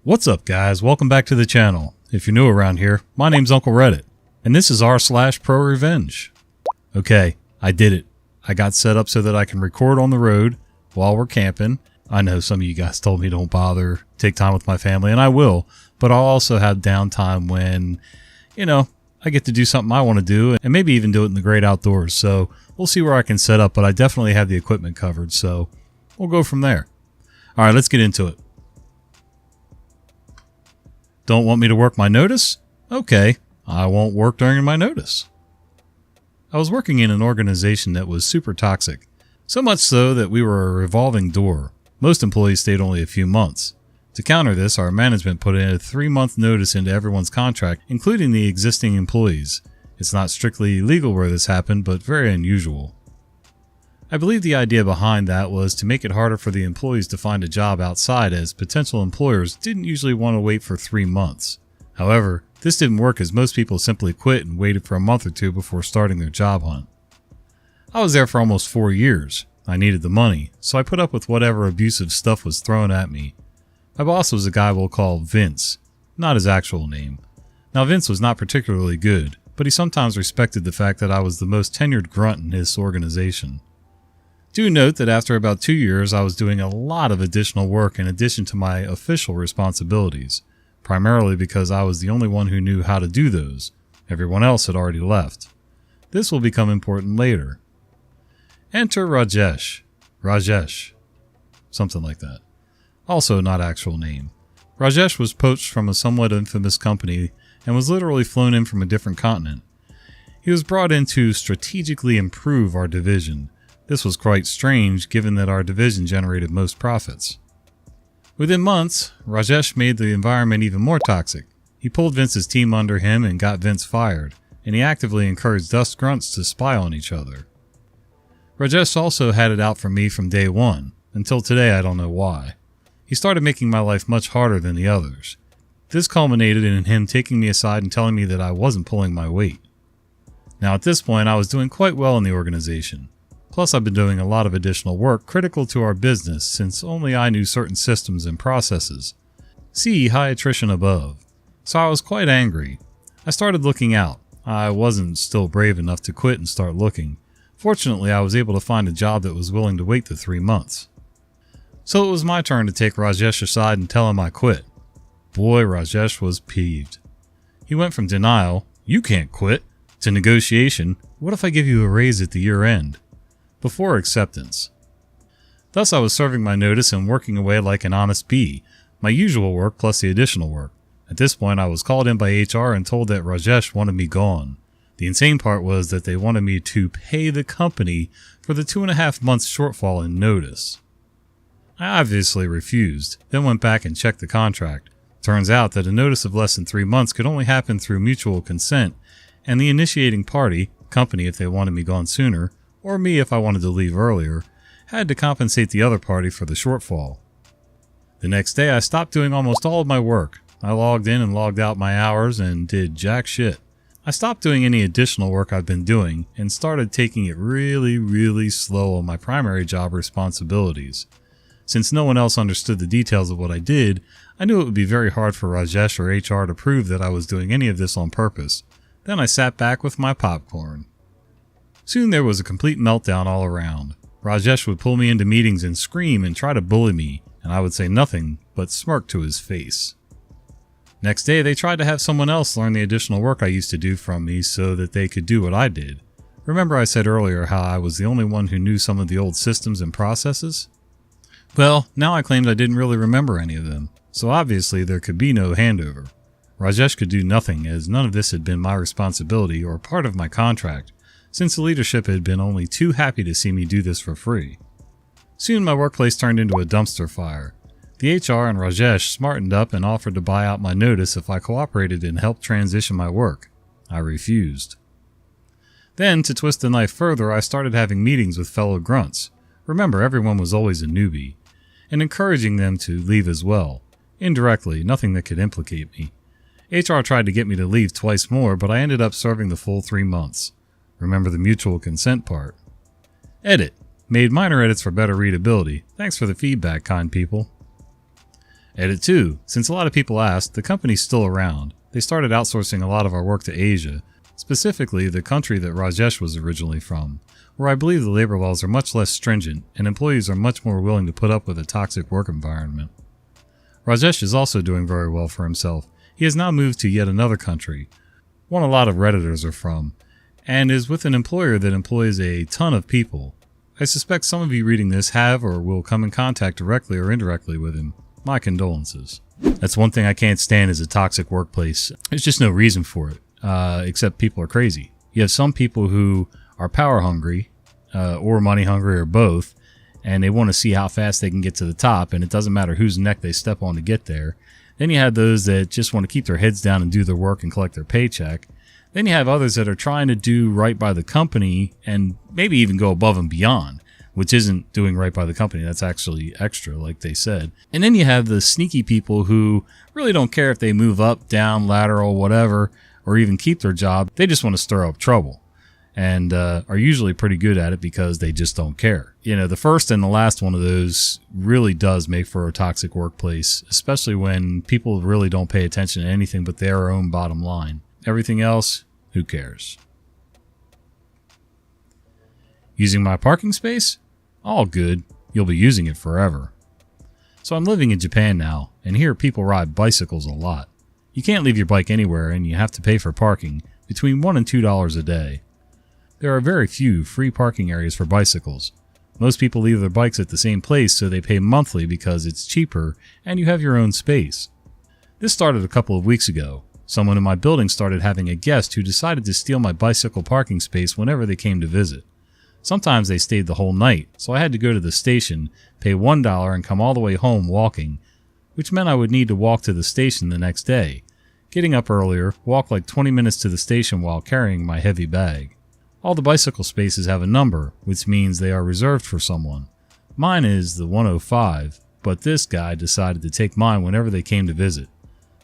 What's up, guys? Welcome back to the channel. If you're new around here, my name's Uncle Reddit, and this is r/pro revenge. Okay, I did it. I got set up so that I can record on the road while we're camping. I know some of you guys told me don't bother, take time with my family, and I will, but I'll also have downtime when, I get to do something I want to do, and maybe even do it in the great outdoors. So we'll see where I can set up, but I definitely have the equipment covered, so we'll go from there. All right, let's get into it. Don't want me to work my notice? Okay, I won't work during my notice. I was working in an organization that was super toxic, so much so that we were a revolving door. Most employees stayed only a few months. To counter this, our management put in a 3-month notice into everyone's contract, including the existing employees. It's not strictly illegal where this happened, but very unusual. I believe the idea behind that was to make it harder for the employees to find a job outside, as potential employers didn't usually want to wait for 3 months. However, this didn't work as most people simply quit and waited for a month or two before starting their job hunt. I was there for almost 4 years. I needed the money, so I put up with whatever abusive stuff was thrown at me. My boss was a guy we'll call Vince, not his actual name. Now, Vince was not particularly good, but he sometimes respected the fact that I was the most tenured grunt in his organization. Do note that after about 2 years, I was doing a lot of additional work in addition to my official responsibilities, primarily because I was the only one who knew how to do those. Everyone else had already left. This will become important later. Enter Rajesh. Something like that. Also not actual name. Rajesh was poached from a somewhat infamous company and was literally flown in from a different continent. He was brought in to strategically improve our division. This was quite strange given that our division generated most profits. Within months, Rajesh made the environment even more toxic. He pulled Vince's team under him and got Vince fired, and he actively encouraged us grunts to spy on each other. Rajesh also had it out for me from day one. Until today, I don't know why. He started making my life much harder than the others. This culminated in him taking me aside and telling me that I wasn't pulling my weight. Now at this point, I was doing quite well in the organization. Plus, I've been doing a lot of additional work critical to our business since only I knew certain systems and processes. See high attrition above. So I was quite angry. I started looking out. I wasn't still brave enough to quit and start looking. Fortunately, I was able to find a job that was willing to wait the 3 months. So it was my turn to take Rajesh aside and tell him I quit. Boy, Rajesh was peeved. He went from denial, "You can't quit," to negotiation, "What if I give you a raise at the year end?" before acceptance. Thus, I was serving my notice and working away like an honest bee, my usual work plus the additional work. At this point, I was called in by HR and told that Rajesh wanted me gone. The insane part was that they wanted me to pay the company for the 2.5 months shortfall in notice. I obviously refused, then went back and checked the contract. Turns out that a notice of less than 3 months could only happen through mutual consent, and the initiating party, company if they wanted me gone sooner, or me if I wanted to leave earlier, had to compensate the other party for the shortfall. The next day, I stopped doing almost all of my work. I logged in and logged out my hours and did jack shit. I stopped doing any additional work I've been doing and started taking it really slow on my primary job responsibilities. Since no one else understood the details of what I did, I knew it would be very hard for Rajesh or HR to prove that I was doing any of this on purpose. Then I sat back with my popcorn. Soon there was a complete meltdown all around. Rajesh would pull me into meetings and scream and try to bully me, and I would say nothing but smirk to his face. Next day, they tried to have someone else learn the additional work I used to do from me so that they could do what I did. Remember I said earlier how I was the only one who knew some of the old systems and processes? Well, now I claimed I didn't really remember any of them, so obviously there could be no handover. Rajesh could do nothing as none of this had been my responsibility or part of my contract, since the leadership had been only too happy to see me do this for free. Soon my workplace turned into a dumpster fire. The HR and Rajesh smartened up and offered to buy out my notice if I cooperated and helped transition my work. I refused. Then, to twist the knife further, I started having meetings with fellow grunts. Remember, everyone was always a newbie, and encouraging them to leave as well. Indirectly, nothing that could implicate me. HR tried to get me to leave twice more, but I ended up serving the full 3 months. Remember the mutual consent part. Edit. Made minor edits for better readability. Thanks for the feedback, kind people. Edit 2. Since a lot of people asked, the company's still around. They started outsourcing a lot of our work to Asia, specifically the country that Rajesh was originally from, where I believe the labor laws are much less stringent and employees are much more willing to put up with a toxic work environment. Rajesh is also doing very well for himself. He has now moved to yet another country, one a lot of Redditors are from, and is with an employer that employs a ton of people. I suspect some of you reading this have or will come in contact directly or indirectly with him. My condolences. That's one thing I can't stand is a toxic workplace. There's just no reason for it, except people are crazy. You have some people who are power hungry, or money hungry, or both, and they want to see how fast they can get to the top, and it doesn't matter whose neck they step on to get there. Then you have those that just want to keep their heads down and do their work and collect their paycheck. Then you have others that are trying to do right by the company and maybe even go above and beyond, which isn't doing right by the company. That's actually extra, like they said. And then you have the sneaky people who really don't care if they move up, down, lateral, whatever, or even keep their job. They just want to stir up trouble, and are usually pretty good at it because they just don't care. You know, the first and the last one of those really does make for a toxic workplace, especially when people really don't pay attention to anything but their own bottom line. Everything else, who cares? Using my parking space? All good. You'll be using it forever. So I'm living in Japan now, and here people ride bicycles a lot. You can't leave your bike anywhere, and you have to pay for parking between $1 and $2 a day. There are very few free parking areas for bicycles. Most people leave their bikes at the same place, so they pay monthly because it's cheaper and you have your own space. This started a couple of weeks ago. Someone in my building started having a guest who decided to steal my bicycle parking space whenever they came to visit. Sometimes they stayed the whole night, so I had to go to the station, pay $1 and come all the way home walking, which meant I would need to walk to the station the next day. Getting up earlier, walk like 20 minutes to the station while carrying my heavy bag. All the bicycle spaces have a number, which means they are reserved for someone. Mine is the 105, but this guy decided to take mine whenever they came to visit.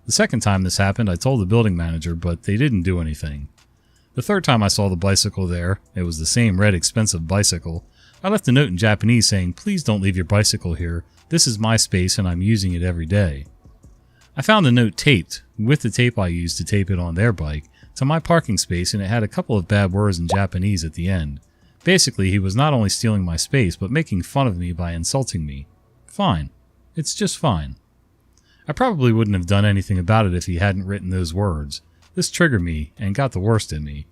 The second time this happened, I told the building manager, but they didn't do anything. The third time I saw the bicycle there, it was the same red expensive bicycle, I left a note in Japanese saying, "Please don't leave your bicycle here. This is my space and I'm using it every day." I found the note taped, with the tape I used to tape it on their bike, to my parking space, and it had a couple of bad words in Japanese at the end. Basically, he was not only stealing my space, but making fun of me by insulting me. Fine. It's just fine. I probably wouldn't have done anything about it if he hadn't written those words. This triggered me and got the worst in me.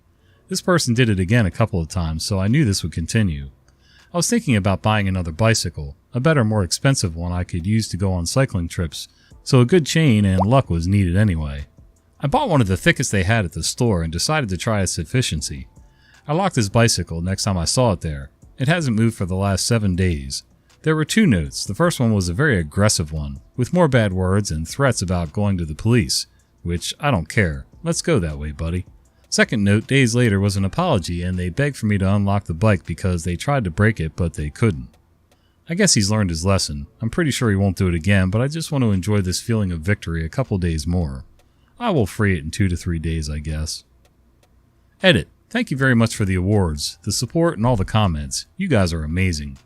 This person did it again a couple of times, so I knew this would continue. I was thinking about buying another bicycle, a better, more expensive one I could use to go on cycling trips, so a good chain and luck was needed anyway. I bought one of the thickest they had at the store and decided to try its efficiency. I locked his bicycle next time I saw it there. It hasn't moved for the last 7 days. There were 2 notes. The first one was a very aggressive one, with more bad words and threats about going to the police, which I don't care. Let's go that way, buddy. Second note, days later, was an apology, and they begged for me to unlock the bike because they tried to break it, but they couldn't. I guess he's learned his lesson. I'm pretty sure he won't do it again, but I just want to enjoy this feeling of victory a couple days more. I will free it in 2 to 3 days, I guess. Edit. Thank you very much for the awards, the support, and all the comments. You guys are amazing.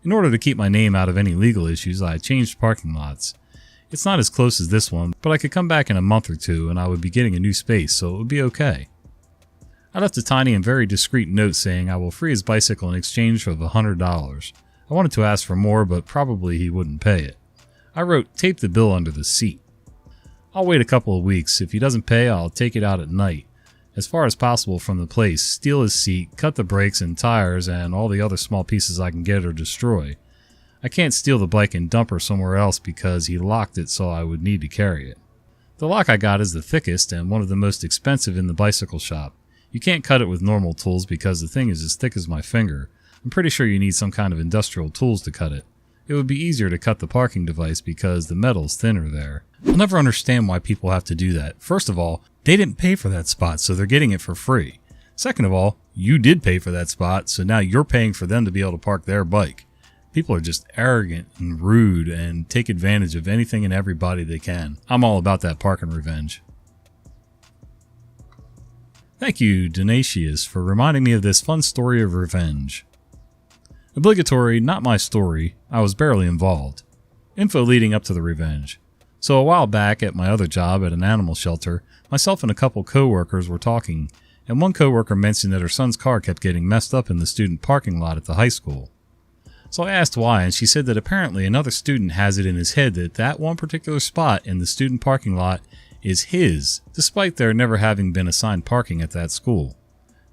In order to keep my name out of any legal issues, I changed parking lots. It's not as close as this one, but I could come back in a month or 2 and I would be getting a new space, so it would be okay. I left a tiny and very discreet note saying I will free his bicycle in exchange of $100. I wanted to ask for more, but probably he wouldn't pay it. I wrote, "Tape the bill under the seat." I'll wait a couple of weeks. If he doesn't pay, I'll take it out at night, as far as possible from the place, steal his seat, cut the brakes and tires, and all the other small pieces I can get or destroy. I can't steal the bike and dump her somewhere else because he locked it so I would need to carry it. The lock I got is the thickest and one of the most expensive in the bicycle shop. You can't cut it with normal tools because the thing is as thick as my finger. I'm pretty sure you need some kind of industrial tools to cut it. It would be easier to cut the parking device because the metal's thinner there. I'll never understand why people have to do that. First of all, they didn't pay for that spot, so they're getting it for free. Second of all, you did pay for that spot, so now you're paying for them to be able to park their bike. People are just arrogant and rude and take advantage of anything and everybody they can. I'm all about that parking revenge. Thank you, Donatius, for reminding me of this fun story of revenge. Obligatory, not my story. I was barely involved. Info leading up to the revenge. So a while back at my other job at an animal shelter, myself and a couple co-workers were talking, and one co-worker mentioned that her son's car kept getting messed up in the student parking lot at the high school. So I asked why, and she said that apparently another student has it in his head that that one particular spot in the student parking lot is his, despite there never having been assigned parking at that school.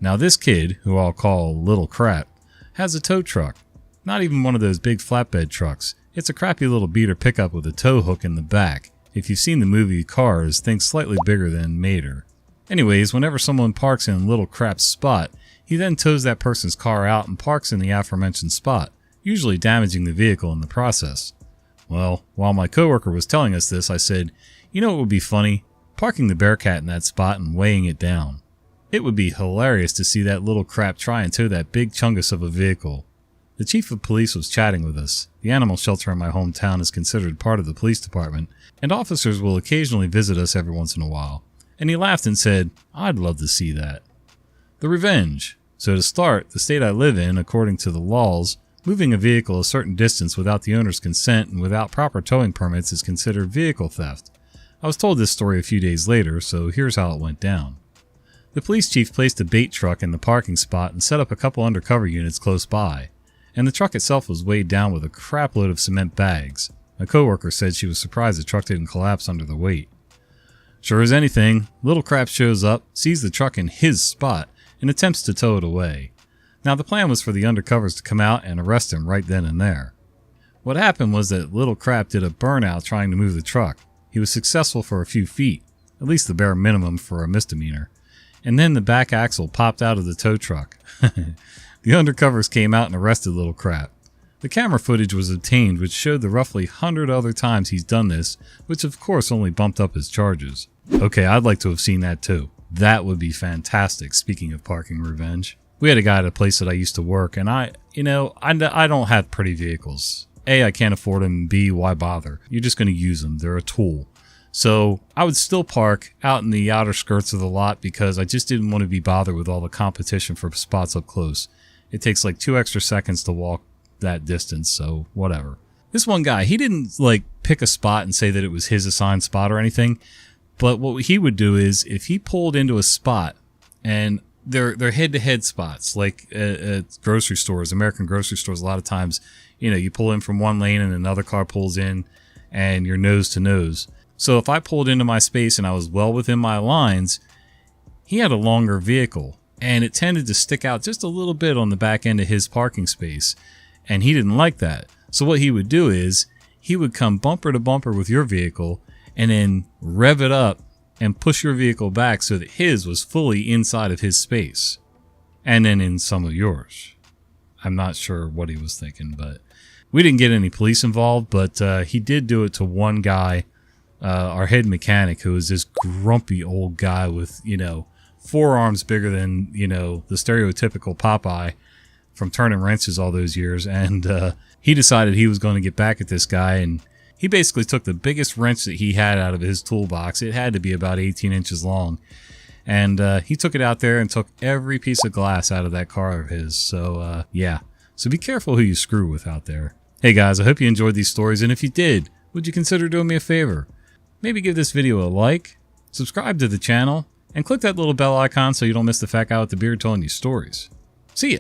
Now this kid, who I'll call Little Crap, has a tow truck. Not even one of those big flatbed trucks. It's a crappy little beater pickup with a tow hook in the back. If you've seen the movie Cars, think slightly bigger than Mater. Anyways, whenever someone parks in Little Crap's spot, he then tows that person's car out and parks in the aforementioned spot, usually damaging the vehicle in the process. Well, while my coworker was telling us this, I said, you know what would be funny? Parking the Bearcat in that spot and weighing it down. It would be hilarious to see that Little Crap try and tow that big chungus of a vehicle. The chief of police was chatting with us. The animal shelter in my hometown is considered part of the police department, and officers will occasionally visit us every once in a while. And he laughed and said, I'd love to see that. The revenge. So to start, the state I live in, according to the laws, moving a vehicle a certain distance without the owner's consent and without proper towing permits is considered vehicle theft. I was told this story a few days later, so here's how it went down. The police chief placed a bait truck in the parking spot and set up a couple undercover units close by, and the truck itself was weighed down with a crap load of cement bags. My coworker said she was surprised the truck didn't collapse under the weight. Sure as anything, Little Crap shows up, sees the truck in his spot, and attempts to tow it away. Now the plan was for the undercovers to come out and arrest him right then and there. What happened was that Little Crap did a burnout trying to move the truck. He was successful for a few feet, at least the bare minimum for a misdemeanor, and then the back axle popped out of the tow truck. The undercovers came out and arrested Little Crap. The camera footage was obtained which showed the roughly 100 other times he's done this, which of course only bumped up his charges. Okay, I'd like to have seen that too. That would be fantastic, speaking of parking revenge. We had a guy at a place that I used to work, and I don't have pretty vehicles. A, I can't afford them, and B, why bother? You're just going to use them. They're a tool. So I would still park out in the outer skirts of the lot because I just didn't want to be bothered with all the competition for spots up close. It takes like 2 extra seconds to walk that distance, so whatever. This one guy, he didn't like pick a spot and say that it was his assigned spot or anything, but what he would do is if he pulled into a spot, and they're head-to-head spots, like at grocery stores, American grocery stores, a lot of times, you pull in from one lane and another car pulls in and you're nose to nose. So if I pulled into my space and I was well within my lines, he had a longer vehicle and it tended to stick out just a little bit on the back end of his parking space, and he didn't like that. So what he would do is he would come bumper to bumper with your vehicle and then rev it up and push your vehicle back so that his was fully inside of his space and then in some of yours. I'm not sure what he was thinking, but we didn't get any police involved, but he did do it to one guy, our head mechanic, who was this grumpy old guy with, forearms bigger than, the stereotypical Popeye from turning wrenches all those years. And he decided he was going to get back at this guy, and he basically took the biggest wrench that he had out of his toolbox. It had to be about 18 inches long. And he took it out there and took every piece of glass out of that car of his. So, yeah. So be careful who you screw with out there. Hey guys, I hope you enjoyed these stories. And if you did, would you consider doing me a favor? Maybe give this video a like, subscribe to the channel, and click that little bell icon so you don't miss the fat guy with the beard telling you stories. See ya!